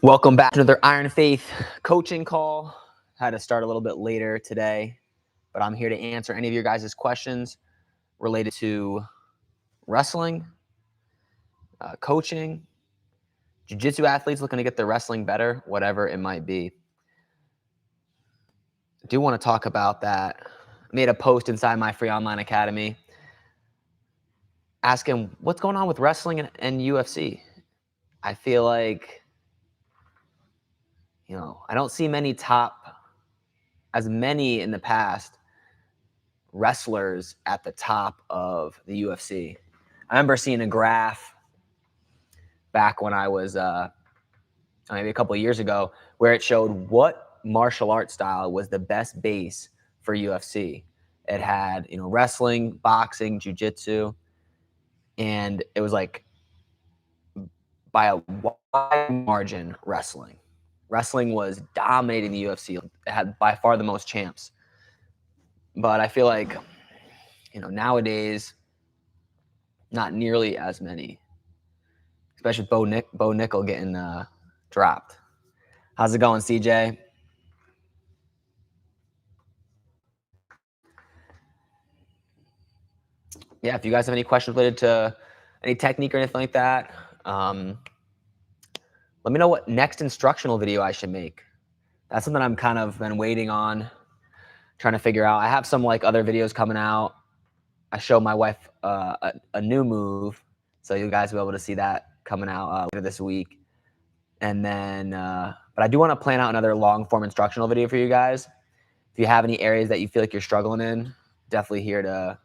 Welcome back to another Iron Faith coaching call. Had to start a little bit later today, but I'm here to answer any of your guys' questions related to wrestling, coaching, jiu-jitsu athletes looking to get their wrestling better, whatever it might be. I do want to talk about that. I made a post inside my free online academy asking what's going on with wrestling and UFC. I feel like, I don't see as many in the past wrestlers at the top of the UFC. I remember seeing a graph back when I was maybe a couple of years ago where it showed what martial art style was the best base for UFC. It had, wrestling, boxing, jiu-jitsu, and it was like by a wide margin wrestling. Wrestling was dominating the UFC. It had by far the most champs. But I feel like, nowadays, not nearly as many, especially with Bo Nickel getting dropped. How's it going, CJ? Yeah, if you guys have any questions related to any technique or anything like that, let me know what next instructional video I should make. That's something I'm kind of been waiting on, trying to figure out. I have some other videos coming out. I show my wife a new move, so you guys will be able to see that coming out later this week. And then, but I do want to plan out another long form instructional video for you guys. If you have any areas that you feel like you're struggling in, definitely here to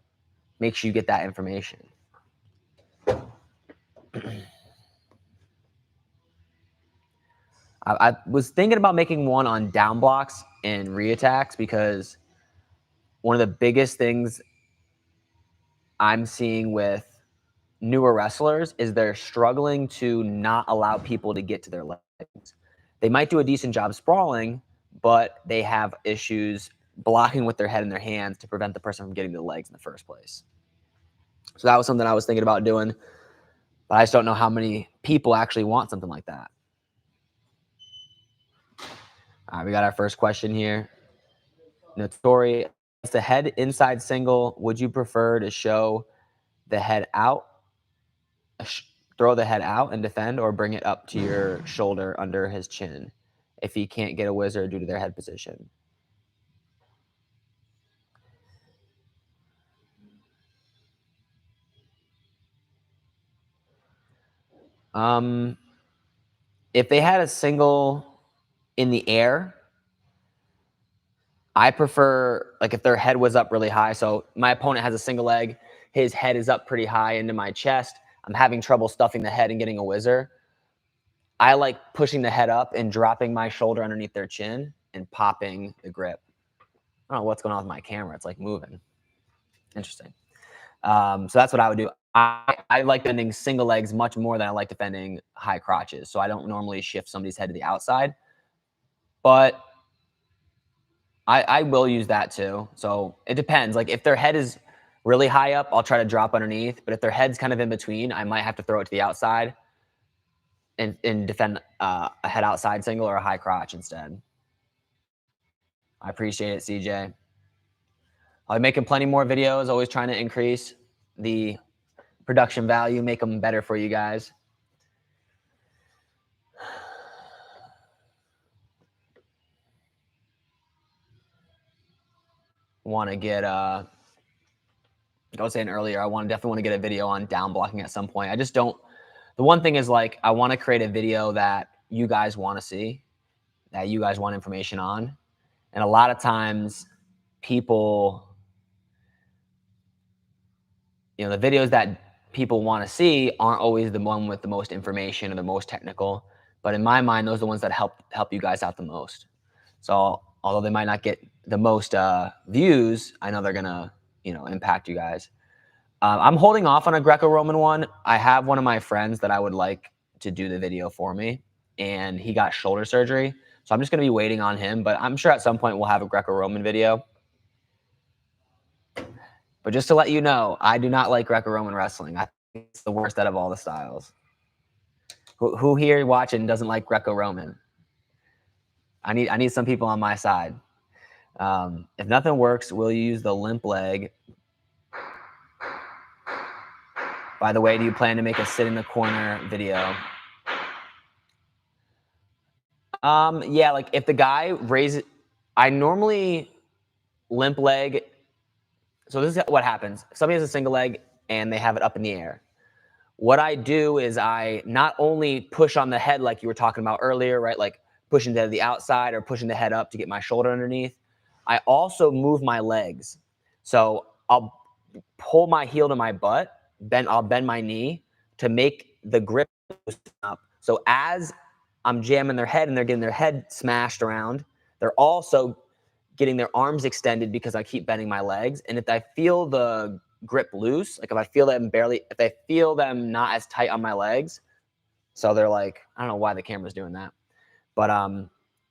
make sure you get that information. I was thinking about making one on down blocks and reattacks because one of the biggest things I'm seeing with newer wrestlers is they're struggling to not allow people to get to their legs. They might do a decent job sprawling, but they have issues blocking with their head and their hands to prevent the person from getting to the legs in the first place. So that was something I was thinking about doing, but I just don't know how many people actually want something like that. All right, we got our first question here. Notori, as the head inside single, would you prefer to show the head out, throw the head out and defend, or bring it up to your shoulder under his chin if he can't get a wizard due to their head position? If they had a single in the air, I prefer, if their head was up really high. So my opponent has a single leg, his head is up pretty high into my chest. I'm having trouble stuffing the head and getting a whizzer. I like pushing the head up and dropping my shoulder underneath their chin and popping the grip. I don't know what's going on with my camera. It's moving. Interesting. So that's what I would do. I like defending single legs much more than I like defending high crotches. So I don't normally shift somebody's head to the outside. But I will use that too. So it depends. If their head is really high up, I'll try to drop underneath. But if their head's kind of in between, I might have to throw it to the outside and defend a head outside single or a high crotch instead. I appreciate it, CJ. I'll be making plenty more videos, always trying to increase the production value, make them better for you guys. Want to get I was saying earlier, I definitely want to get a video on down blocking at some point. I just don't. The one thing is I want to create a video that you guys want to see, that you guys want information on, and a lot of times people, the videos that people want to see aren't always the one with the most information or the most technical. But in my mind, those are the ones that help you guys out the most. So although they might not get the most views, I know they're gonna impact you guys. I'm holding off on a Greco-Roman one. I have one of my friends that I would like to do the video for me, and he got shoulder surgery. So I'm just gonna be waiting on him, but I'm sure at some point we'll have a Greco-Roman video. But just to let you know, I do not like Greco-Roman wrestling. I think it's the worst out of all the styles. Who here watching doesn't like Greco-Roman? I need some people on my side. If nothing works, we'll use the limp leg. By the way, do you plan to make a sit in the corner video? Yeah, like if the guy raises, I normally limp leg. So this is what happens. If somebody has a single leg and they have it up in the air. What I do is I not only push on the head like you were talking about earlier, right? Like pushing to the outside or pushing the head up to get my shoulder underneath. I also move my legs. So I'll pull my heel to my butt, I'll bend my knee to make the grip up. So as I'm jamming their head and they're getting their head smashed around, they're also getting their arms extended because I keep bending my legs. And if I feel the grip loose, like if I feel them not as tight on my legs, so they're like, I don't know why the camera's doing that, but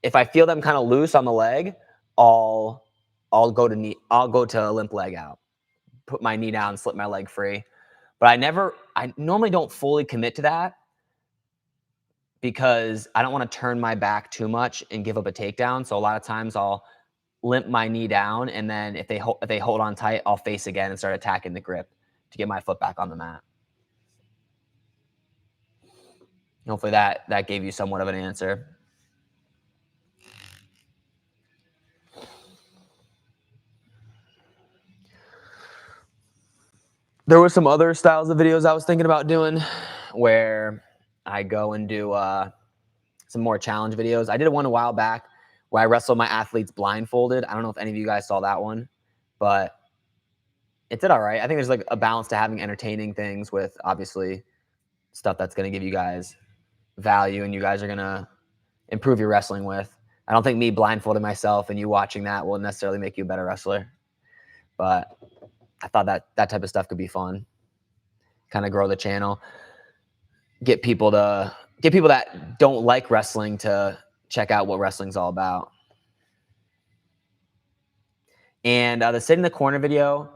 if I feel them kind of loose on the leg, I'll go to limp leg out, put my knee down, slip my leg free. But I normally don't fully commit to that because I don't want to turn my back too much and give up a takedown. So a lot of times I'll limp my knee down, and then if they hold on tight, I'll face again and start attacking the grip to get my foot back on the mat. Hopefully that gave you somewhat of an answer. There were some other styles of videos I was thinking about doing where I go and do some more challenge videos. I did one a while back where I wrestled my athletes blindfolded. I don't know if any of you guys saw that one, but it did all right. I think there's like a balance to having entertaining things with obviously stuff that's going to give you guys value and you guys are going to improve your wrestling with. I don't think me blindfolding myself and you watching that will necessarily make you a better wrestler, but I thought that type of stuff could be fun. Kind of grow the channel, get people that don't like wrestling to check out what wrestling's all about. And the sit in the corner video,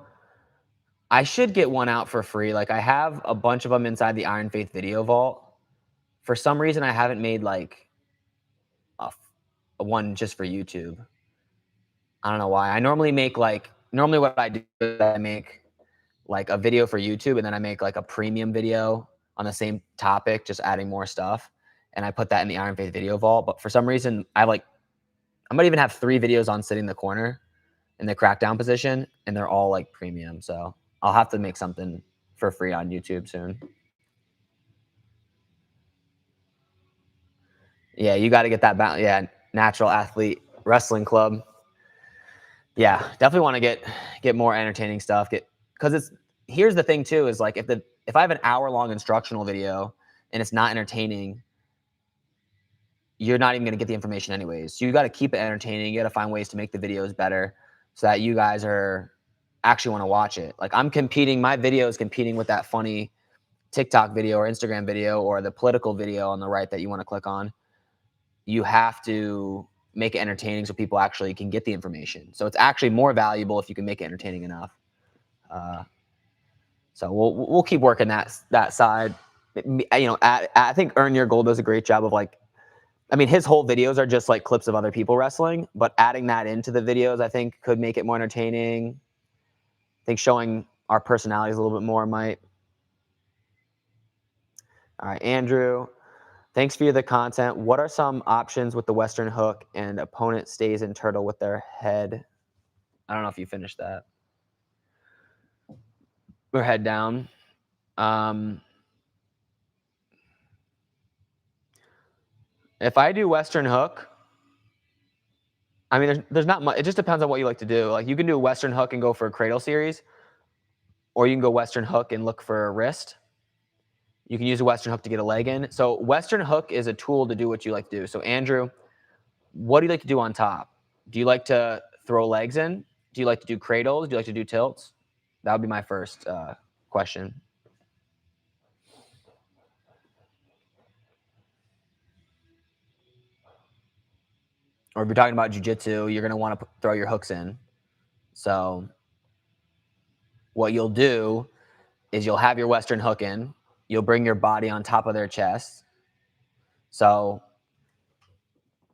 I should get one out for free. Like I have a bunch of them inside the Iron Faith video vault. For some reason, I haven't made like a one just for YouTube. I don't know why. I normally make normally what I do is I make like a video for YouTube and then I make like a premium video on the same topic, just adding more stuff. And I put that in the Iron Faith video vault. But for some reason, I might even have 3 videos on sitting in the corner in the crackdown position, and they're all like premium. So I'll have to make something for free on YouTube soon. Yeah, you got to get that balance. Yeah, Natural Athlete Wrestling Club. Yeah, definitely want to get more entertaining stuff. Because here's the thing too is like if I have an hour-long instructional video and it's not entertaining, you're not even going to get the information anyways. So you got to keep it entertaining. You got to find ways to make the videos better so that you guys actually want to watch it. Like my video is competing with that funny TikTok video or Instagram video or the political video on the right that you want to click on. You have to make it entertaining so people actually can get the information. So it's actually more valuable if you can make it entertaining enough. So we'll keep working that side. I think Earn Your Gold does a great job of his whole videos are just like clips of other people wrestling, but adding that into the videos, I think could make it more entertaining. I think showing our personalities a little bit more might. All right, Andrew, thanks for the content. What are some options with the Western hook and opponent stays in turtle with their head? I don't know if you finished that. Or head down. If I do Western hook, there's not much. It just depends on what you like to do. Like you can do a Western hook and go for a cradle series, or you can go Western hook and look for a wrist. You can use a Western hook to get a leg in. So Western hook is a tool to do what you like to do. So Andrew, what do you like to do on top? Do you like to throw legs in? Do you like to do cradles? Do you like to do tilts? That would be my first question. Or if you're talking about jiu-jitsu, you're going to want to throw your hooks in. So what you'll do is you'll have your Western hook in. You'll bring your body on top of their chest. So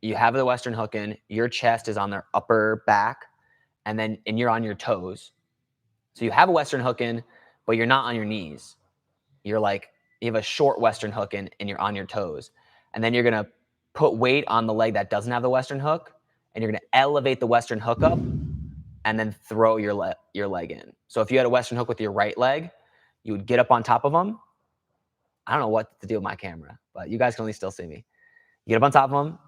you have the Western hook in, your chest is on their upper back, and you're on your toes. So you have a Western hook in, but you're not on your knees. You're like, you have a short Western hook in and you're on your toes. And then you're going to put weight on the leg that doesn't have the Western hook, and you're going to elevate the Western hook up and then throw your leg in. So if you had a Western hook with your right leg, you would get up on top of them. I don't know what to do with my camera, but you guys can at least still see me. You get up on top of them,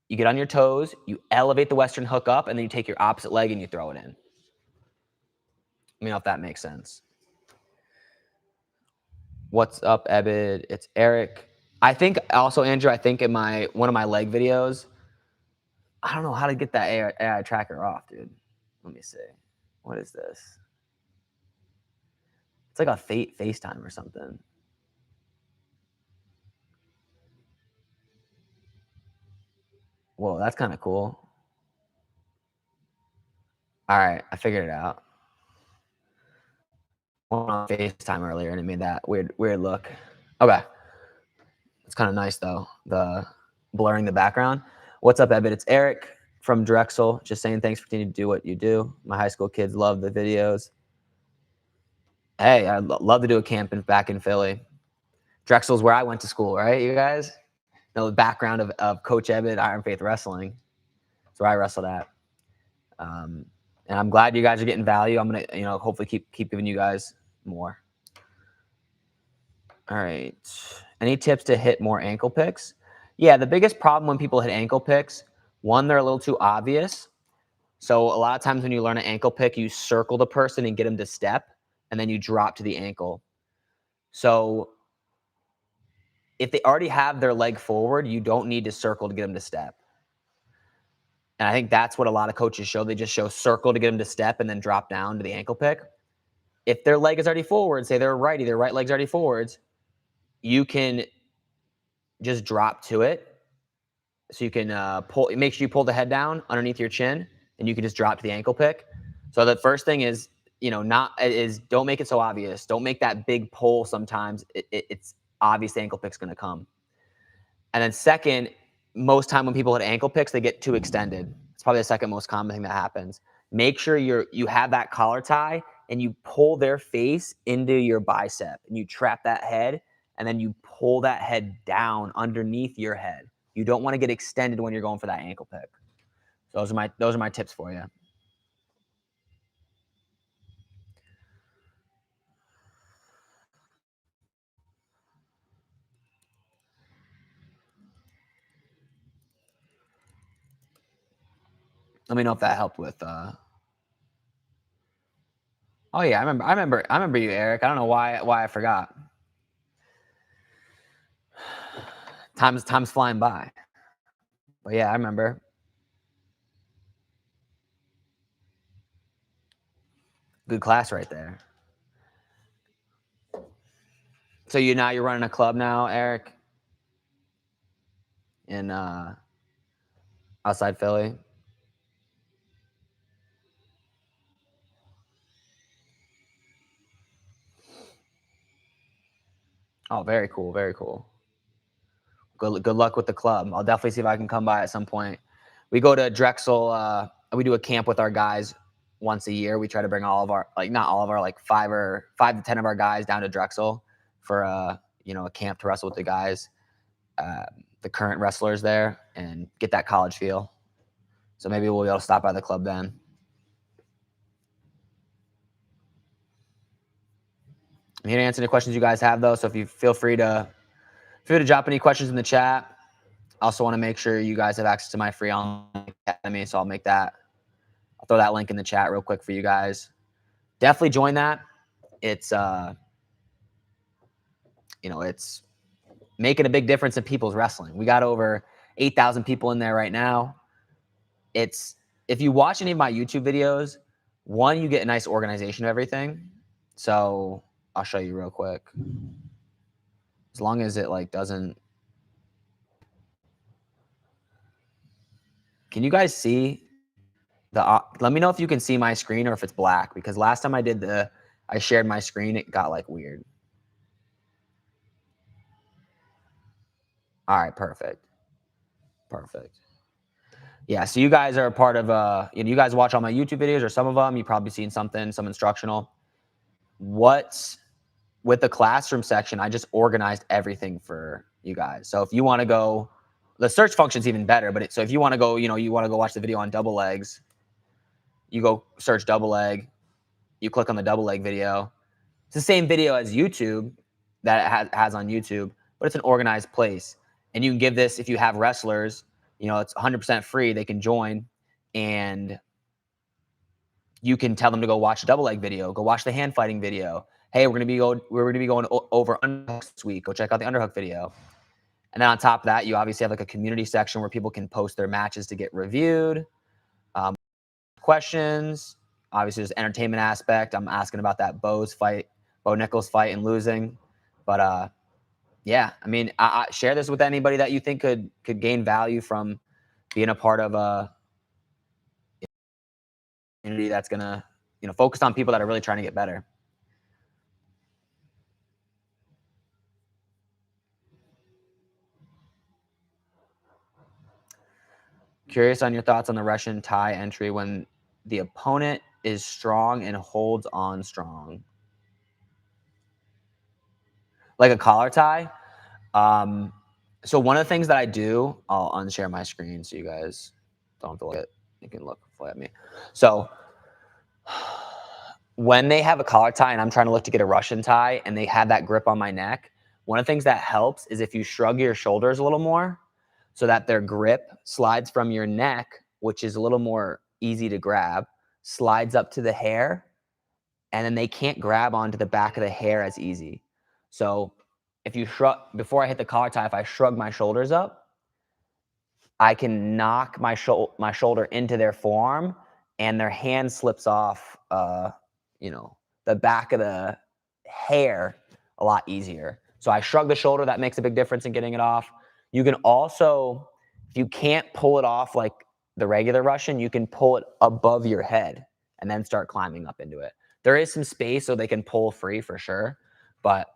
you get on your toes, you elevate the Western hook up, and then you take your opposite leg and you throw it in. Let me know if that makes sense. What's up, Ebed? It's Eric. I think also, Andrew, I think in one of my leg videos, I don't know how to get that AI tracker off, dude. Let me see. What is this? It's like a FaceTime or something. Whoa, that's kind of cool. All right, I figured it out. I went on FaceTime earlier and it made that weird look. Okay. It's kind of nice though, the blurring the background. What's up, Ebed? It's Eric from Drexel. Just saying thanks for continuing to do what you do. My high school kids love the videos. Hey, I'd love to do a camp back in Philly. Drexel's where I went to school, right, you guys? Know the background of Coach Ebed, Iron Faith Wrestling. That's where I wrestled at. And I'm glad you guys are getting value. I'm going to, hopefully keep giving you guys more. All right. Any tips to hit more ankle picks? Yeah, the biggest problem when people hit ankle picks, one, they're a little too obvious. So a lot of times when you learn an ankle pick, you circle the person and get them to step, and then you drop to the ankle. So if they already have their leg forward, you don't need to circle to get them to step. And I think that's what a lot of coaches show. They just show circle to get them to step and then drop down to the ankle pick. If their leg is already forward, say they're righty, their right leg's already forwards, you can just drop to it. So you can make sure you pull the head down underneath your chin, and you can just drop to the ankle pick. So the first thing is, don't make it so obvious. Don't make that big pull. Sometimes it's obvious the ankle pick's going to come. And then second, most time when people hit ankle picks, they get too extended. It's probably the second most common thing that happens. Make sure you have that collar tie and you pull their face into your bicep and you trap that head, and then you pull that head down underneath your head. You don't want to get extended when you're going for that ankle pick. So those are my tips for you. Let me know if that helped with. Oh yeah, I remember you, Eric. I don't know why I forgot. Time's flying by. But yeah, I remember. Good class right there. So you're running a club now, Eric, in outside Philly. Oh, very cool, very cool. Good luck with the club. I'll definitely see if I can come by at some point. We go to Drexel. We do a camp with our guys once a year. We try to bring all of our, not all of our, 5 to 10 of our guys down to Drexel for a camp to wrestle with the guys, the current wrestlers there, and get that college feel. So maybe we'll be able to stop by the club then. I'm here to answer any questions you guys have, though. So if you feel free to drop any questions in the chat. I also want to make sure you guys have access to my free online academy, so I'll throw that link in the chat real quick for you guys. Definitely join that. It's it's making a big difference in people's wrestling. We got over 8,000 people in there right now. If you watch any of my YouTube videos, one, you get a nice organization of everything. So I'll show you real quick. As long as it doesn't. Can you guys see let me know if you can see my screen or if it's black, because last time I shared my screen, it got weird. All right, perfect. Perfect. Yeah, so you guys are a part of you guys watch all my YouTube videos or some of them, you've probably seen something, some instructional. What's with the classroom section, I just organized everything for you guys. So if you want to go, the search function's even better, but so if you want to go, you want to go watch the video on double legs, you go search double leg, you click on the double leg video. It's the same video as YouTube that it has on YouTube, but it's an organized place. And you can give this, if you have wrestlers, it's 100% free. They can join, and you can tell them to go watch a double leg video, go watch the hand fighting video. Hey, we're gonna be going over underhooks this week. Go check out the underhook video. And then on top of that, you obviously have like a community section where people can post their matches to get reviewed. Questions. Obviously, there's entertainment aspect. I'm asking about that Bo Nichols fight and losing. But yeah, I mean, I share this with anybody that you think could gain value from being a part of a community that's gonna focus on people that are really trying to get better. Curious on your thoughts on the Russian tie entry when the opponent is strong and holds on strong. Like a collar tie. So one of the things that I do, I'll unshare my screen so you guys don't have to look at, you can look at me. So when they have a collar tie and I'm trying to look to get a Russian tie and they have that grip on my neck, one of the things that helps is if you shrug your shoulders a little more so that their grip slides from your neck, which is a little more easy to grab, slides up to the hair, and then they can't grab onto the back of the hair as easy. So if you shrug, before I hit the collar tie, if I shrug my shoulders up, I can knock my shoulder into their forearm, and their hand slips off, the back of the hair a lot easier. So I shrug the shoulder. That makes a big difference in getting it off. You can also, if you can't pull it off like the regular Russian, you can pull it above your head and then start climbing up into it. There is some space so they can pull free for sure, but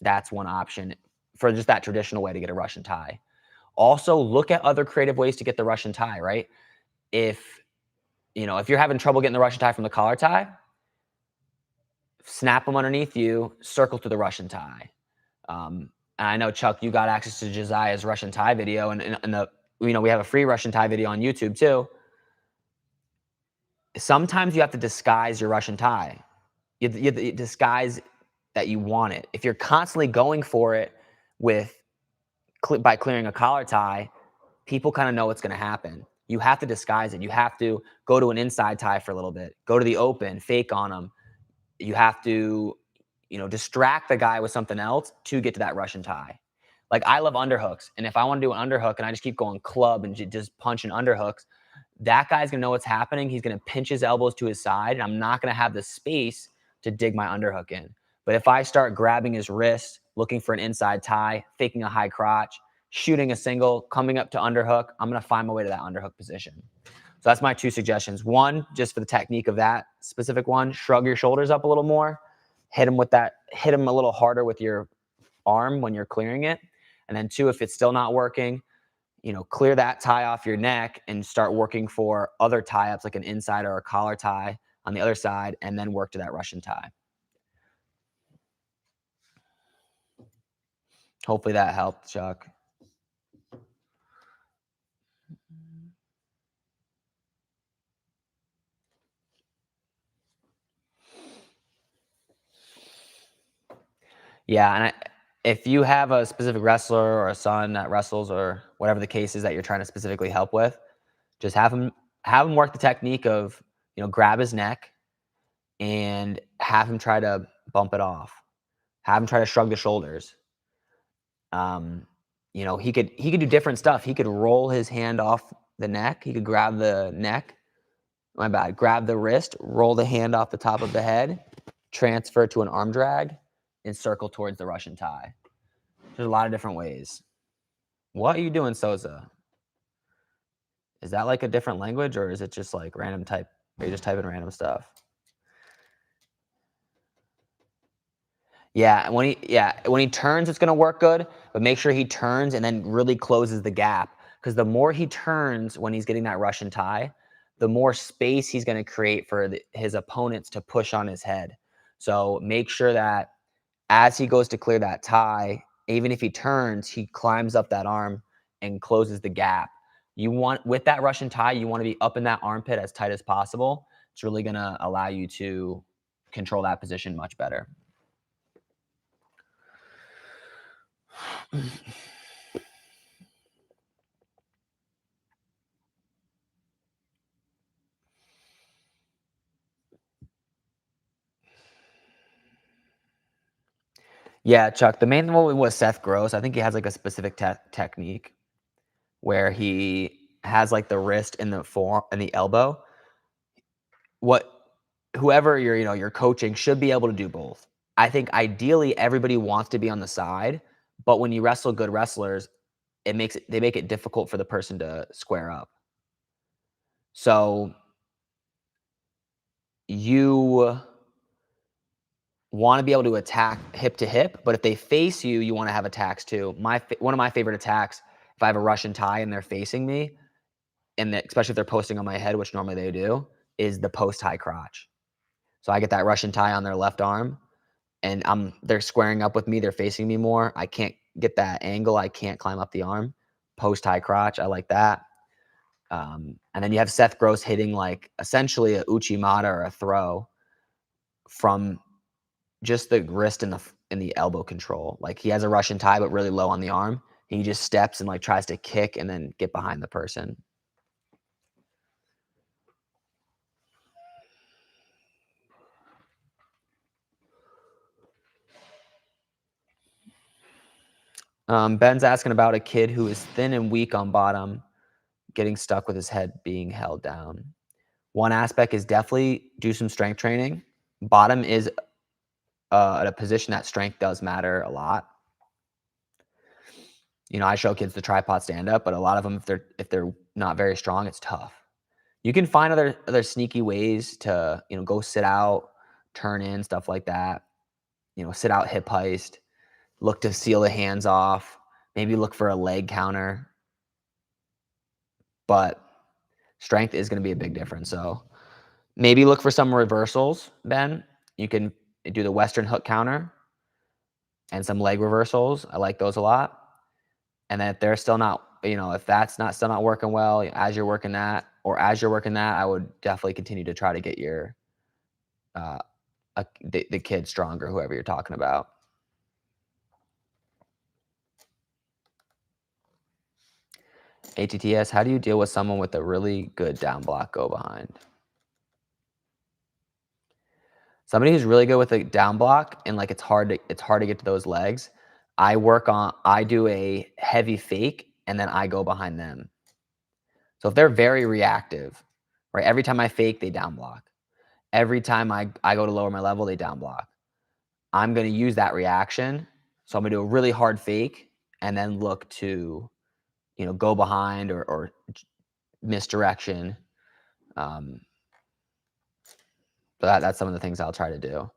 that's one option for just that traditional way to get a Russian tie. Also, look at other creative ways to get the Russian tie, right? If you're having trouble getting the Russian tie from the collar tie, snap them underneath you, circle to the Russian tie. And I know, Chuck, you got access to Josiah's Russian tie video, and we have a free Russian tie video on YouTube too. Sometimes you have to disguise your Russian tie. You have to disguise that you want it. If you're constantly going for it by clearing a collar tie, people kind of know what's going to happen. You have to disguise it. You have to go to an inside tie for a little bit, go to the open, fake on them. You have to, distract the guy with something else to get to that Russian tie. Like, I love underhooks. And if I want to do an underhook and I just keep going club and just punching underhooks, that guy's going to know what's happening. He's going to pinch his elbows to his side, and I'm not going to have the space to dig my underhook in. But if I start grabbing his wrist, looking for an inside tie, faking a high crotch, shooting a single, coming up to underhook, I'm going to find my way to that underhook position. So that's my two suggestions. One, just for the technique of that specific one, shrug your shoulders up a little more, hit him a little harder with your arm when you're clearing it. And then two, if it's still not working, clear that tie off your neck and start working for other tie-ups like an inside or a collar tie on the other side, and then work to that Russian tie. Hopefully that helped, Chuck. Yeah, and if you have a specific wrestler or a son that wrestles or whatever the case is that you're trying to specifically help with, just have him work the technique of, grab his neck and have him try to bump it off. Have him try to shrug the shoulders. He could do different stuff. He could roll his hand off the neck. He could grab the neck. My bad. Grab the wrist, roll the hand off the top of the head, transfer to an arm drag, and circle towards the Russian tie. There's a lot of different ways. What are you doing, Souza? Is that like a different language, or is it just like random type? Are you just typing random stuff? Yeah, when he turns, it's gonna work good, but make sure he turns and then really closes the gap. Because the more he turns when he's getting that Russian tie, the more space he's gonna create for his opponents to push on his head. So make sure that as he goes to clear that tie, even if he turns, he climbs up that arm and closes the gap. You want with that Russian tie, you want to be up in that armpit as tight as possible. It's really gonna allow you to control that position much better. Yeah, Chuck. The main one was Seth Gross. I think he has like a specific technique where he has like the wrist and the fore and the elbow. What whoever you're coaching should be able to do both. I think ideally everybody wants to be on the side, but when you wrestle good wrestlers, they make it difficult for the person to square up. So you want to be able to attack hip to hip, but if they face you, you want to have attacks too. One of my favorite attacks, if I have a Russian tie and they're facing me, and especially if they're posting on my head, which normally they do, is the post high crotch. So I get that Russian tie on their left arm, and they're squaring up with me. They're facing me more. I can't get that angle. I can't climb up the arm. Post high crotch. I like that. And then you have Seth Gross hitting like essentially a Uchimata or a throw from just the wrist and the elbow control. Like he has a Russian tie, but really low on the arm. He just steps and like tries to kick and then get behind the person. Ben's asking about a kid who is thin and weak on bottom, getting stuck with his head being held down. One aspect is definitely do some strength training. Bottom is a position that strength does matter a lot. I show kids the tripod stand up, but a lot of them, if they're not very strong, it's tough. You can find other sneaky ways to go sit out, turn in, stuff like that. Sit out hip heist, look to seal the hands off, maybe look for a leg counter. But strength is going to be a big difference. So maybe look for some reversals, Ben. You can do the Western hook counter and some leg reversals. I like those a lot. And then if they're still not, if that's not still not working well as you're working that, I would definitely continue to try to get your the kid stronger, whoever you're talking about. ATTS, how do you deal with someone with a really good down block go behind? Somebody who's really good with a down block and like it's hard to get to those legs. I do a heavy fake and then I go behind them. So if they're very reactive, right? Every time I fake, they down block. Every time I go to lower my level, they down block. I'm going to use that reaction. So I'm going to do a really hard fake and then look to, go behind or misdirection. But that's some of the things I'll try to do.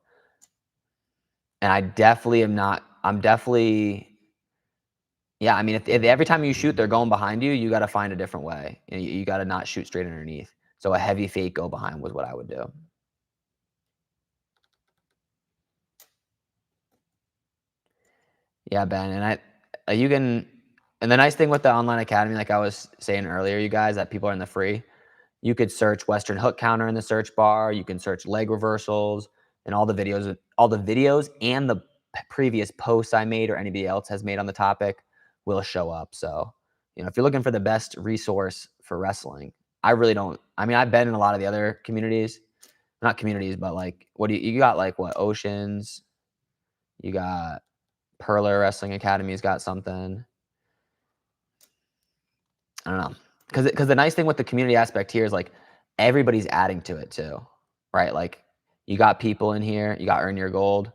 And I'm definitely, yeah, I mean, if every time you shoot, they're going behind you, you got to find a different way. You got to not shoot straight underneath. So a heavy fake go behind was what I would do. Yeah, Ben, and the nice thing with the online academy, like I was saying earlier, you guys, that people are in the free, you could search Western hook counter in the search bar. You can search leg reversals and all the videos and the previous posts I made or anybody else has made on the topic will show up. So, if you're looking for the best resource for wrestling, I've been in a lot of the other communities, not communities, but like, you got like what, Oceans, you got Perler Wrestling Academy's got something. I don't know. Because the nice thing with the community aspect here is like everybody's adding to it too, right? Like you got people in here, you got Earn Your Gold,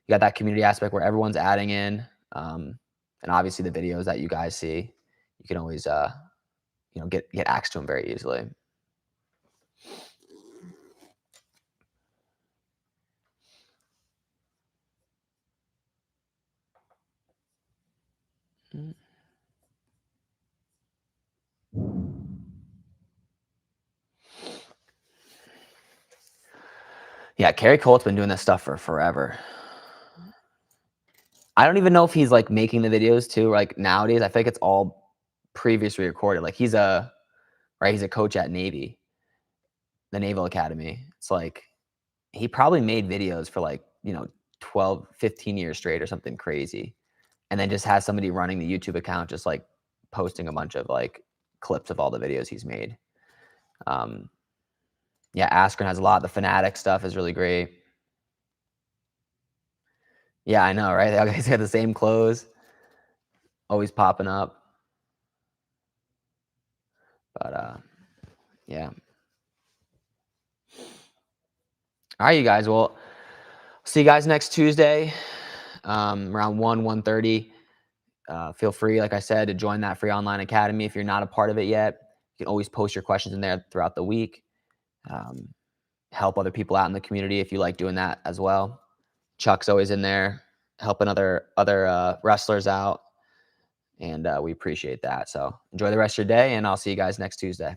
you got that community aspect where everyone's adding in, and obviously the videos that you guys see, you can always get access to them very easily. Yeah, Kerry Colt's been doing this stuff for forever. I don't even know if he's like making the videos too. Like nowadays, I feel like it's all previously recorded. Like he's a coach at Navy, the Naval Academy. It's like he probably made videos for like 12, 15 years straight or something crazy, and then just has somebody running the YouTube account, just like posting a bunch of like clips of all the videos he's made. Yeah, Askren has a lot. The Fanatic stuff is really great. Yeah, I know, right? They all guys got the same clothes, always popping up. But yeah. All right, you guys. Well, see you guys next Tuesday, around 1:30. Feel free, like I said, to join that free online academy. If you're not a part of it yet, you can always post your questions in there throughout the week. Help other people out in the community if you like doing that as well. Chuck's always in there helping other wrestlers out, and we appreciate that. So enjoy the rest of your day, and I'll see you guys next Tuesday.